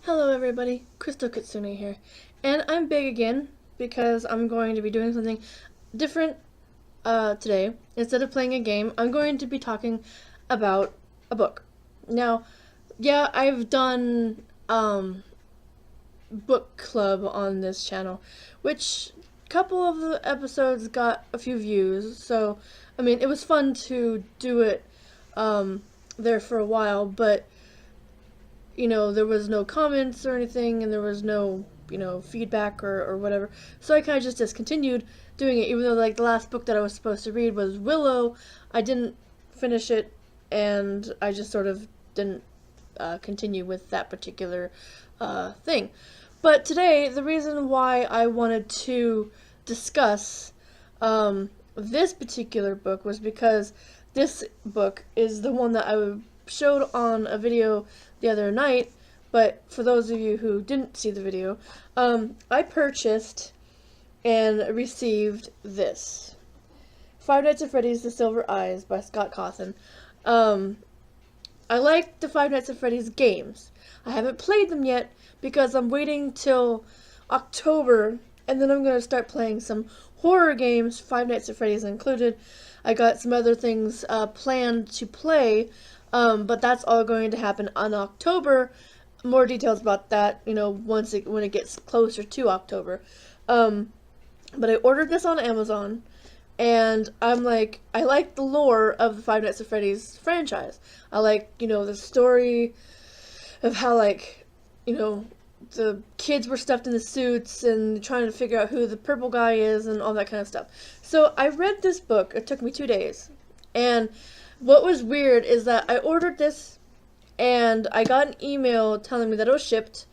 Hello everybody, Crystal Kitsune here, and I'm big again because I'm going to be doing something different today. Instead of playing a game, I'm going to be talking about a book. Now, yeah, I've done book club on this channel, which a couple of the episodes got a few views, so I mean it was fun to do it there for a while, but there was no comments or anything, and there was no, feedback or whatever. So I kind of just discontinued doing it, even though, like, the last book that I was supposed to read was Willow. I didn't finish it, and I just sort of didn't continue with that particular thing. But today, the reason why I wanted to discuss this particular book was because this book is the one that I showed on a video the other night, but for those of you who didn't see the video, I purchased and received this. Five Nights at Freddy's The Silver Eyes by Scott Cawthon. I like the Five Nights at Freddy's games. I haven't played them yet because I'm waiting till October, and then I'm going to start playing some horror games, Five Nights at Freddy's included. I got some other things planned to play, but that's all going to happen in October. More details about that, when it gets closer to October. But I ordered this on Amazon, and I'm like, I like the lore of the Five Nights at Freddy's franchise. I like, the story of how, like, the kids were stuffed in the suits and trying to figure out who the purple guy is and all that kind of stuff. So I read this book. It took me 2 days. And what was weird is that I ordered this and I got an email telling me that it was shipped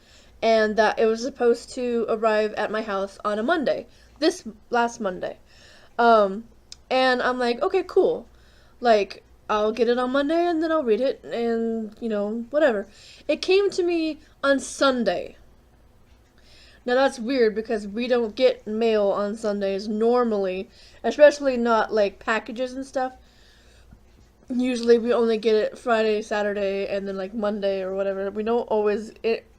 and that it was supposed to arrive at my house on a Monday. This last Monday. And I'm like, okay, cool. Like, I'll get it on Monday and then I'll read it and, whatever. It came to me on Sunday. Now that's weird because we don't get mail on Sundays normally, especially not like packages and stuff. Usually we only get it Friday, Saturday, and then like Monday or whatever. We don't always,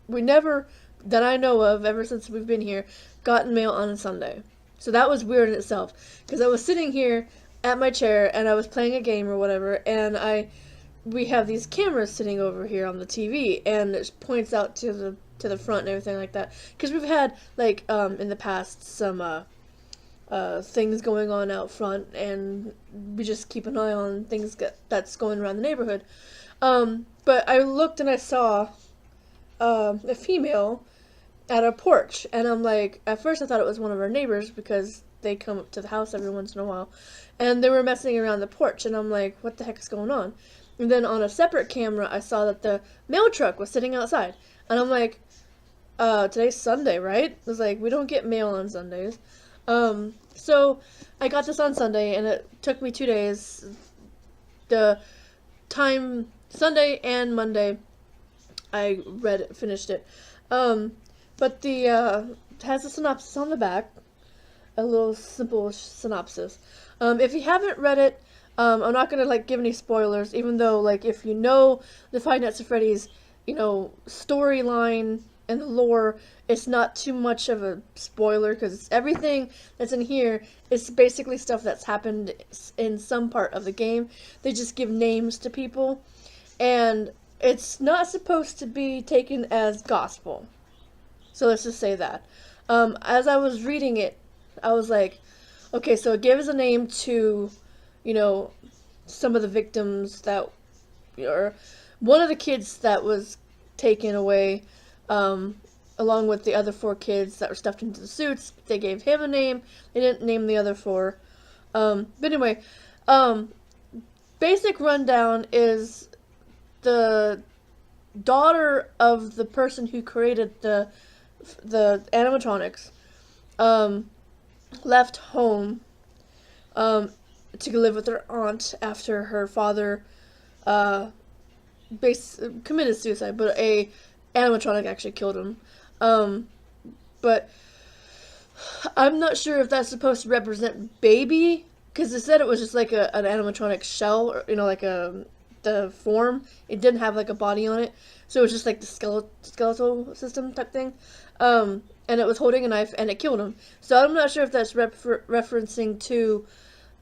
we never, that I know of, ever since we've been here, gotten mail on a Sunday. So that was weird in itself because I was sitting here at my chair and I was playing a game or whatever, and we have these cameras sitting over here on the TV, and it points out to the front and everything like that. Because we've had, like, in the past, some things going on out front, and we just keep an eye on things that's going around the neighborhood. But I looked and I saw a female at a porch, and I'm like, at first I thought it was one of our neighbors because they come up to the house every once in a while, and they were messing around the porch, and I'm like, what the heck is going on? And then on a separate camera, I saw that the mail truck was sitting outside. And I'm like, today's Sunday, right? I was like, we don't get mail on Sundays. So I got this on Sunday, and it took me 2 days. The time, Sunday and Monday, I finished it. But it has a synopsis on the back. A little simple synopsis. If you haven't read it, I'm not gonna give any spoilers, even though if you know the Five Nights at Freddy's, storyline and the lore, it's not too much of a spoiler because everything that's in here is basically stuff that's happened in some part of the game. They just give names to people, and it's not supposed to be taken as gospel. So let's just say that. As I was reading it, I was like, okay, so it gives a name to, some of the victims that, or one of the kids that was taken away, along with the other 4 kids that were stuffed into the suits. They gave him a name. They didn't name the other 4. But anyway, basic rundown is the daughter of the person who created the animatronics, left home, to live with her aunt after her father committed suicide, but a animatronic actually killed him. But I'm not sure if that's supposed to represent baby, because they said it was just like an animatronic shell, or like a the form. It didn't have like a body on it, so it was just like the skeletal system type thing. And it was holding a knife, and it killed him. So I'm not sure if that's referencing to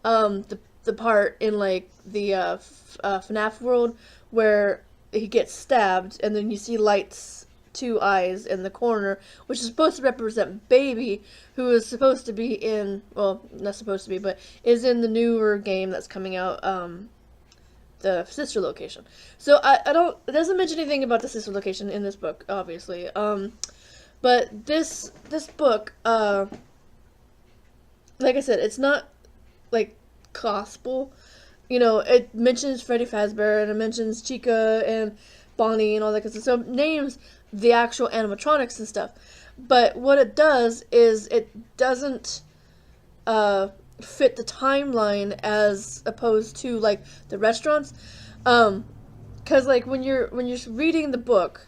the part in like the FNAF world where he gets stabbed, and then you see lights, two eyes in the corner, which is supposed to represent Baby, who is supposed to be in, well, not supposed to be, but is in the newer game that's coming out, the sister location. So it doesn't mention anything about the sister location in this book, obviously. But this book, like I said, it's not like gospel. You know, it mentions Freddy Fazbear, and it mentions Chica and Bonnie and all that kind of stuff. So it names the actual animatronics and stuff. But what it does is it doesn't fit the timeline as opposed to like the restaurants. 'Cause like when you're reading the book,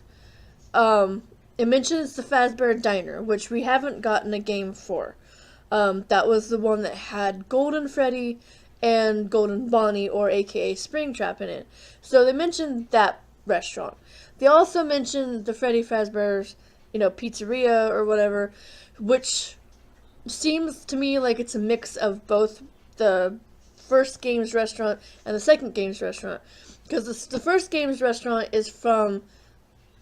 it mentions the Fazbear Diner, which we haven't gotten a game for. That was the one that had Golden Freddy and Golden Bonnie, or aka Springtrap, in it. So they mentioned that restaurant. They also mentioned the Freddy Fazbear's, pizzeria or whatever, which seems to me like it's a mix of both the first game's restaurant and the second game's restaurant. Because the first game's restaurant is from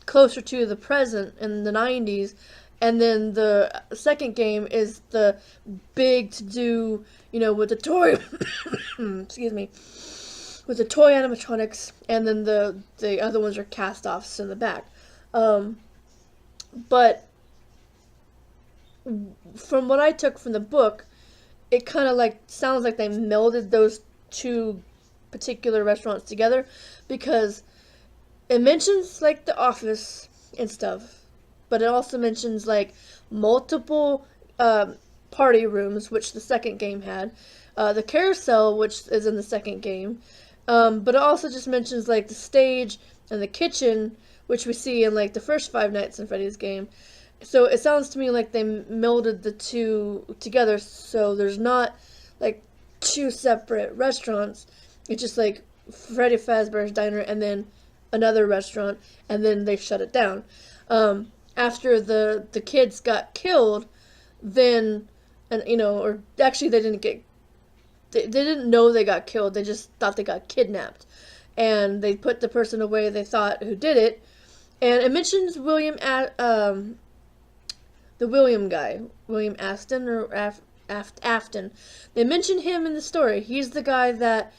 closer to the present in the 90s, and then the second game is the big to-do, with the toy, excuse me, with the toy animatronics, and then the other ones are cast-offs in the back. But from what I took from the book, it kind of like sounds like they melded those two particular restaurants together, because it mentions like the office and stuff, but it also mentions like multiple party rooms, which the second game had, the carousel, which is in the second game, but it also just mentions like the stage and the kitchen, which we see in like the first Five Nights at Freddy's game. So it sounds to me like they melded the two together, so there's not like two separate restaurants. It's just like Freddy Fazbear's Diner and then another restaurant, and then they shut it down. After the kids got killed, then, and or actually they didn't know they got killed, they just thought they got kidnapped. And they put the person away they thought who did it. And it mentions the William guy, William Aston or Afton. They mention him in the story. He's the guy that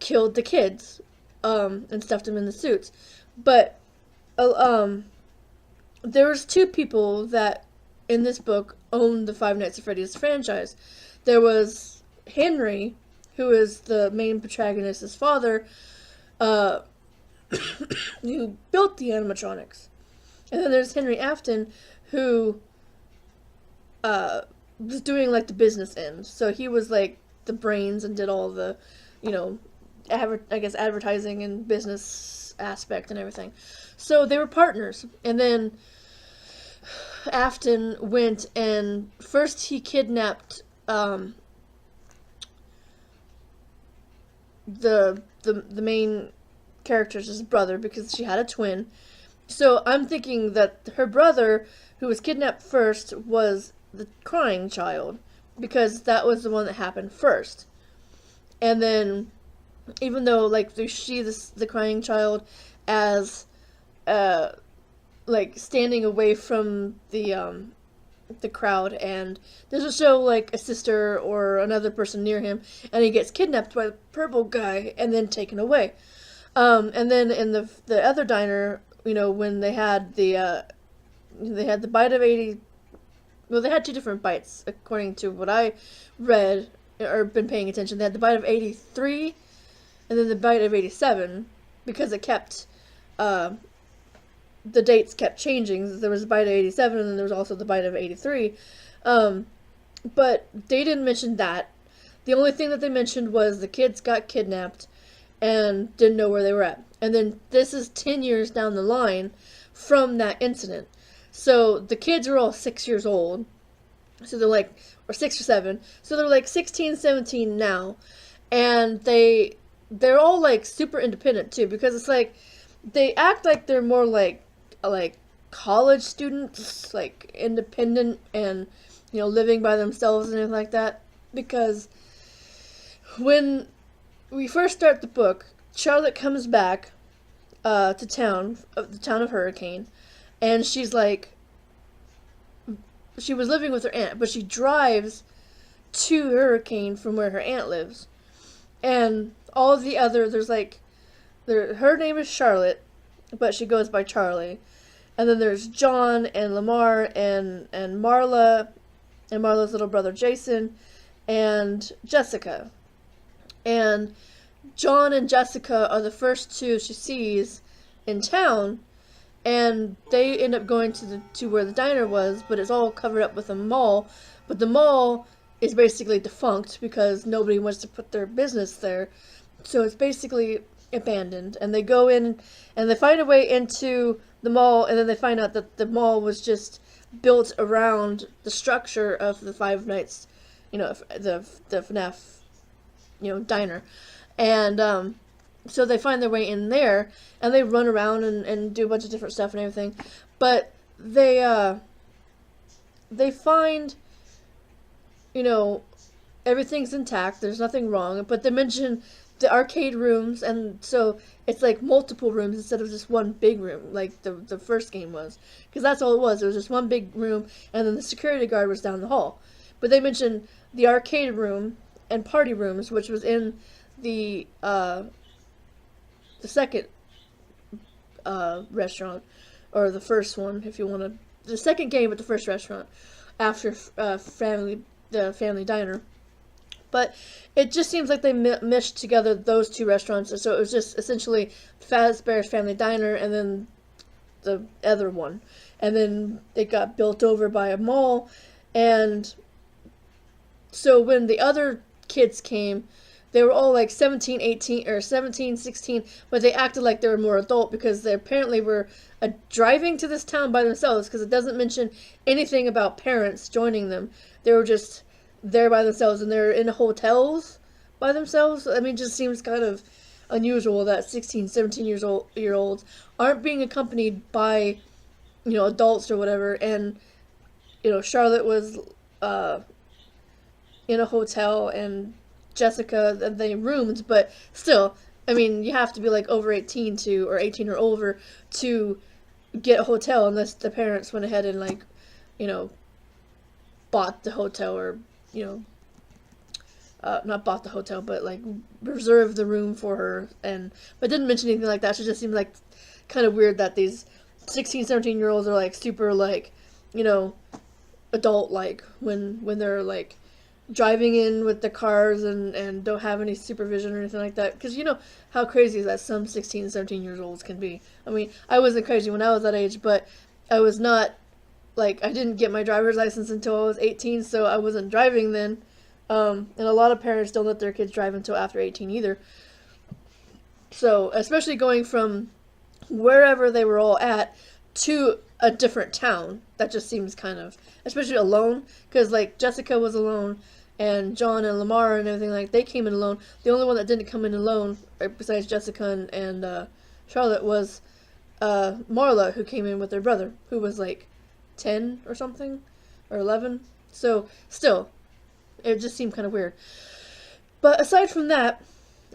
killed the kids and stuffed them in the suits. But there was two people that in this book owned the Five Nights at Freddy's franchise. There was Henry, who is the main protagonist's father, who built the animatronics. And then there's Henry Afton, who was doing like the business end. So he was like the brains and did all the, advertising and business aspect and everything. So they were partners. And then Afton went and first he kidnapped the main character's brother, because she had a twin. So I'm thinking that her brother, who was kidnapped first, was the crying child, because that was the one that happened first. And then, even though like they see the crying child as like standing away from the crowd, and doesn't show like a sister or another person near him, and he gets kidnapped by the purple guy and then taken away. And then in the other diner, when they had the bite of 80. Well, they had two different bites, according to what I read or been paying attention. They had the bite of 83, and then the bite of 87, because it kept the dates kept changing. There was a bite of 87, and then there was also the bite of 83. But they didn't mention that. The only thing that they mentioned was the kids got kidnapped and didn't know where they were at. And then this is 10 years down the line from that incident. So the kids are all 6 years old. So they're like, or 6 or 7. So they're like 16, 17 now. And they they're all like super independent too, because it's like they act like they're more like college students, like independent and living by themselves and everything like that. Because when we first start the book, Charlotte comes back to town, the town of Hurricane, and she's like, she was living with her aunt, but she drives to Hurricane from where her aunt lives. And all of the other, her name is Charlotte, but she goes by Charlie. And then there's John and Lamar and Marla and Marla's little brother Jason and Jessica. And John and Jessica are the first two she sees in town, and they end up going to where the diner was, but it's all covered up with a mall. But the mall is basically defunct because nobody wants to put their business there. So it's basically abandoned. And they go in and they find a way into the mall, and then they find out that the mall was just built around the structure of the Five Nights, the FNAF, diner. And so they find their way in there, and they run around and do a bunch of different stuff and everything. But they find, everything's intact. There's nothing wrong. But they mention the arcade rooms, and so it's like multiple rooms instead of just one big room, like the first game was. Because that's all it was. It was just one big room, and then the security guard was down the hall. But they mentioned the arcade room and party rooms, which was in the second restaurant, or the first one, if you want to, the second game at the first restaurant after the family diner. But it just seems like they meshed together those two restaurants, and so it was just essentially Fazbear's Family Diner and then the other one, and then it got built over by a mall. And so when the other kids came, they were all like 17, 18, or 17, 16, but they acted like they were more adult because they apparently were driving to this town by themselves, because it doesn't mention anything about parents joining them. They were just there by themselves, and they're in hotels by themselves. I mean, it just seems kind of unusual that 16, 17-year-olds aren't being accompanied by, adults or whatever. And, Charlotte was in a hotel, and Jessica, they roomed, but still, I mean, you have to be like over 18 or 18 or over to get a hotel, unless the parents went ahead and like, bought the hotel, or, not bought the hotel, but like reserved the room for her, but didn't mention anything like that. So it just seemed like kind of weird that these 16, 17-year-olds are like super like, adult like when they're like driving in with the cars and don't have any supervision or anything like that. Because how crazy is that some 16, 17 years olds can be. I mean, I wasn't crazy when I was that age, but I was not, like, I didn't get my driver's license until I was 18, so I wasn't driving then. And a lot of parents don't let their kids drive until after 18 either. So, especially going from wherever they were all at to a different town, that just seems kind of, especially alone, because like Jessica was alone, and John and Lamar and everything, like, they came in alone. The only one that didn't come in alone, besides Jessica and Charlotte, was Marla, who came in with their brother, who was like 10 or something, or 11. So still, it just seemed kind of weird. But aside from that,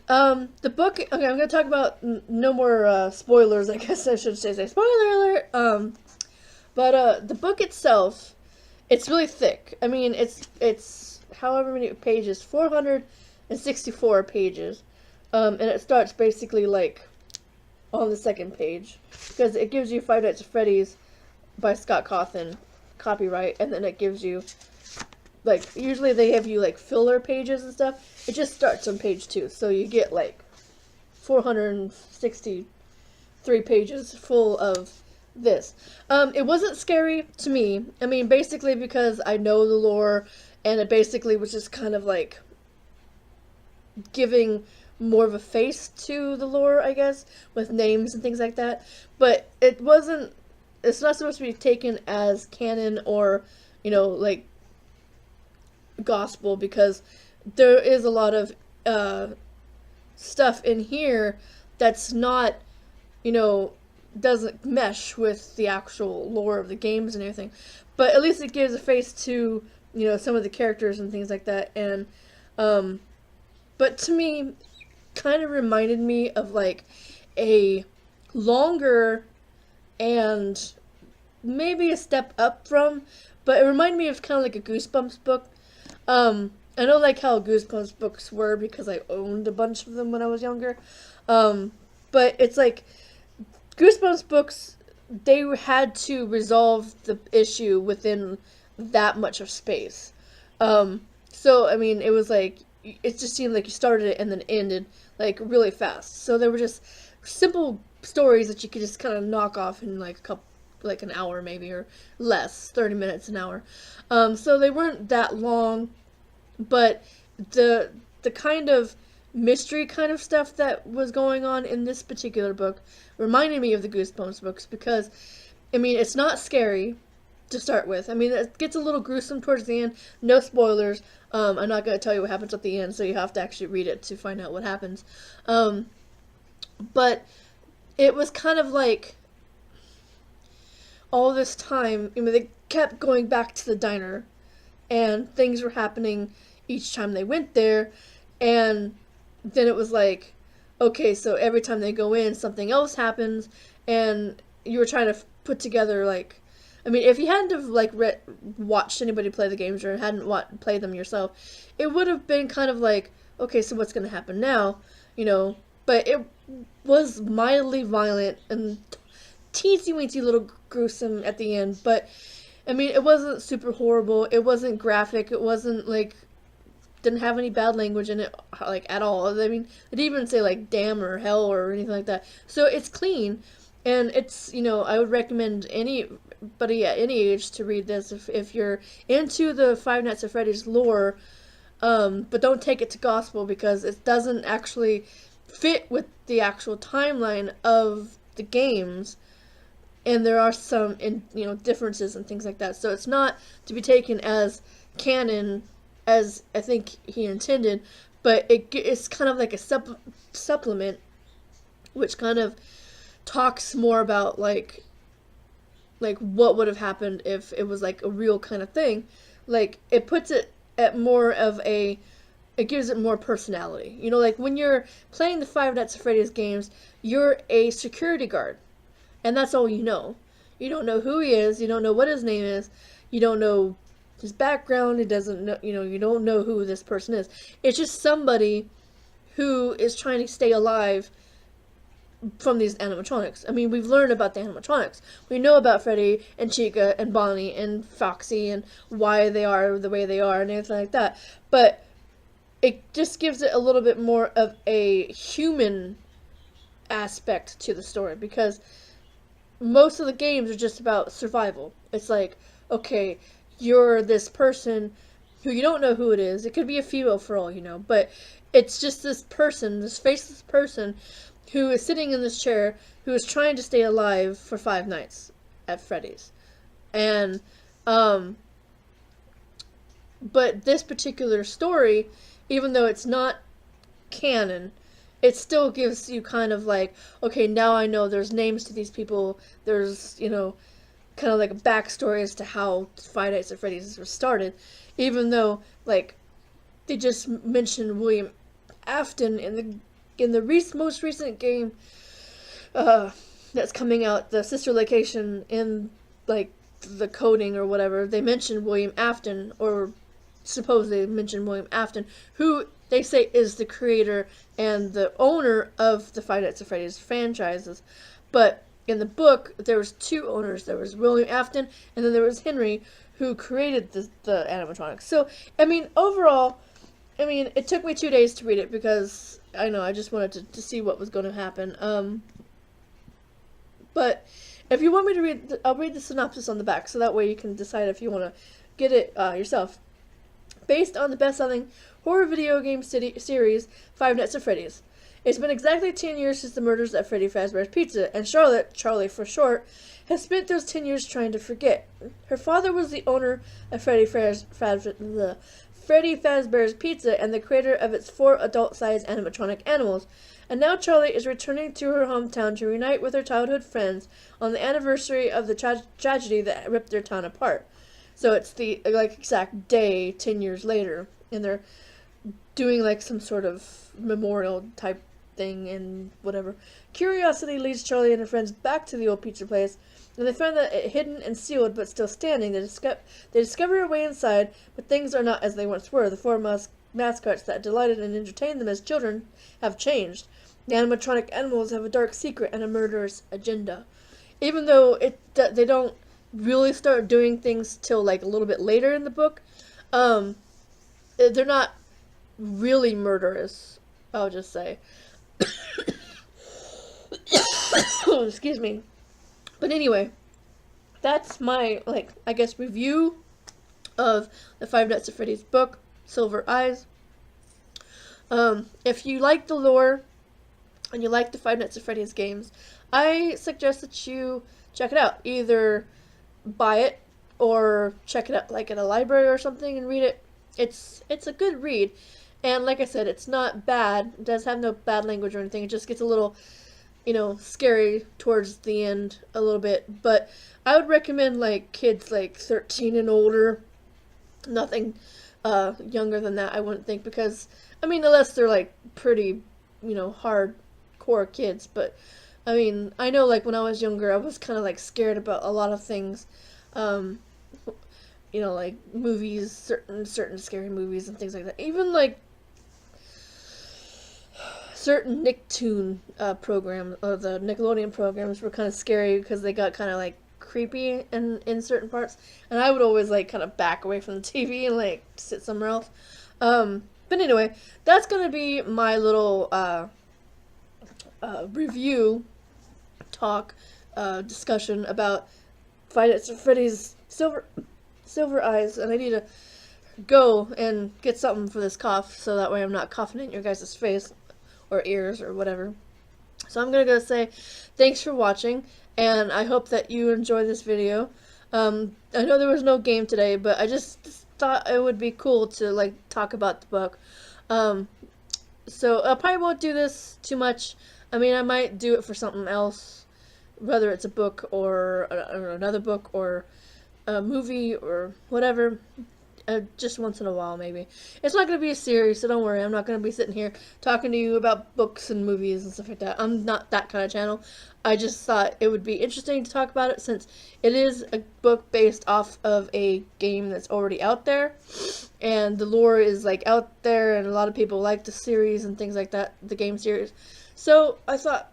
the book, okay, I'm going to talk about no more spoilers, I guess I should say spoiler alert. But the book itself, it's really thick. I mean, it's however many pages, 464 pages. And it starts basically like on the second page, because it gives you Five Nights at Freddy's by Scott Cawthon, copyright, and then it gives you, like, usually they have you like filler pages and stuff. It just starts on page 2, so you get like 463 pages full of this. It wasn't scary to me. I mean, basically because I know the lore, and it basically was just kind of like giving more of a face to the lore, I guess, with names and things like that. But it's not supposed to be taken as canon or, like, gospel, because there is a lot of stuff in here that's not, you know, doesn't mesh with the actual lore of the games and everything. But at least it gives a face to, you know, some of the characters and things like that. And, but to me, kind of reminded me of like a longer and maybe a step up from, but it reminded me of kind of like a Goosebumps book. I know like how Goosebumps books were because I owned a bunch of them when I was younger. But it's like Goosebumps books, they had to resolve the issue within that much of space. So, I mean, it was like, it just seemed like you started it and then ended like really fast. So there were just simple stories that you could just kind of knock off in like a couple, like an hour maybe, or less, 30 minutes, an hour. So they weren't that long, but the kind of mystery kind of stuff that was going on in this particular book reminded me of the Goosebumps books because, I mean, it's not scary to start with. I mean, it gets a little gruesome towards the end. No spoilers. I'm not going to tell you what happens at the end, so you have to actually read it to find out what happens. But it was kind of like all this time, I mean, they kept going back to the diner, and things were happening each time they went there, and then it was like, okay, so every time they go in, something else happens, and you were trying to put together, like, I mean, if you hadn't have, like, watched anybody play the games or hadn't played them yourself, it would have been kind of like, okay, so what's going to happen now, you know, but it was mildly violent and teensy-weensy little gruesome at the end, but, I mean, it wasn't super horrible, it wasn't graphic, it wasn't, like, didn't have any bad language in it, like, at all. I mean, it didn't even say, like, damn or hell or anything like that. So it's clean, and it's, you know, I would recommend anybody at any age to read this if you're into the Five Nights at Freddy's lore, but don't take it to gospel because it doesn't actually fit with the actual timeline of the games, and there are some, you know, differences and things like that. So it's not to be taken as canon as I think he intended, but it's kind of like a supplement, which kind of talks more about like what would have happened if it was like a real kind of thing. Like, it puts it at more of a, it gives it more personality. You know, like when you're playing the Five Nights at Freddy's games, you're a security guard, and that's all you know. You don't know who he is, you don't know what his name is, you don't know his background, it doesn't know, you know, you don't know who this person is. It's just somebody who is trying to stay alive from these animatronics. I mean, we've learned about the animatronics. We know about Freddy and Chica and Bonnie and Foxy and why they are the way they are and everything like that. But it just gives it a little bit more of a human aspect to the story because most of the games are just about survival. It's like, okay, you're this person who you don't know who it is. It could be a female for all you know, but it's just this person, this faceless person who is sitting in this chair who is trying to stay alive for 5 nights at Freddy's. And, but this particular story, even though it's not canon, it still gives you kind of like, okay, now I know there's names to these people, there's, you know, kind of like a backstory as to how Five Nights at Freddy's was started, even though, like, they just mentioned William Afton in the most recent game that's coming out, the sister location in, like, the coding or whatever, they mentioned William Afton, or supposedly mentioned William Afton, who they say is the creator and the owner of the Five Nights at Freddy's franchises. But in the book, there was 2 owners. There was William Afton, and then there was Henry, who created the animatronics. So, I mean, overall, I mean, it took me 2 days to read it because, I know, I just wanted to see what was going to happen. But if you want me to read, I'll read the synopsis on the back, so that way you can decide if you want to get it yourself. Based on the best-selling horror video game series, Five Nights at Freddy's. It's been exactly 10 years since the murders at Freddy Fazbear's Pizza, and Charlotte, Charlie for short, has spent those 10 years trying to forget. Her father was the owner of Freddy Fazbear's Freddy Fazbear's Pizza and the creator of its 4 adult-sized animatronic animals. And now Charlie is returning to her hometown to reunite with her childhood friends on the anniversary of the tragedy that ripped their town apart. So it's the exact day 10 years later, and they're doing some sort of memorial type thing and whatever. Curiosity leads Charlie and her friends back to the old pizza place, and they find that it hidden and sealed but still standing. They discover a way inside, but things are not as they once were. The 4 mascots that delighted and entertained them as children have changed. The animatronic animals have a dark secret and a murderous agenda. Even though they don't really start doing things till a little bit later in the book, they're not really murderous, I'll just say. Excuse me. But anyway, that's my, I guess, review of the Five Nights at Freddy's book, Silver Eyes. If you like the lore and you like the Five Nights at Freddy's games, I suggest that you check it out. Either buy it or check it out at a library or something and read it. It's a good read. And like I said, it's not bad. It does have no bad language or anything. It just gets a little, scary towards the end a little bit. But I would recommend kids 13 and older. Nothing younger than that, I wouldn't think, because unless they're pretty, hardcore kids. But I know when I was younger, I was kind of scared about a lot of things. Movies, certain scary movies and things like that. Even certain Nicktoon programs, or the Nickelodeon programs, were kind of scary because they got kind of creepy in certain parts, and I would always kind of back away from the TV and sit somewhere else. But anyway, that's gonna be my little review talk discussion about Five Nights at Freddy's Silver Eyes, and I need to go and get something for this cough so that way I'm not coughing in your guys' face or ears or whatever. So I'm gonna go say thanks for watching, and I hope that you enjoy this video. I know there was no game today, but I just thought it would be cool to talk about the book. So I probably won't do this too much. I might do it for something else, whether it's a book or another book or a movie or whatever. Just once in a while, maybe. It's not going to be a series, so don't worry. I'm not going to be sitting here talking to you about books and movies and stuff like that. I'm not that kind of channel. I just thought it would be interesting to talk about it, since it is a book based off of a game that's already out there, and the lore is out there, and a lot of people like the series and things like that, the game series. So I thought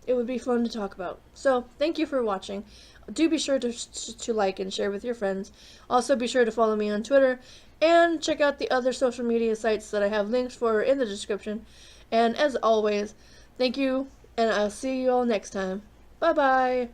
it would be fun to talk about. So thank you for watching. Do be sure to like and share with your friends. Also be sure to follow me on Twitter, and check out the other social media sites that I have links for in the description. And as always, thank you, and I'll see you all next time. Bye bye.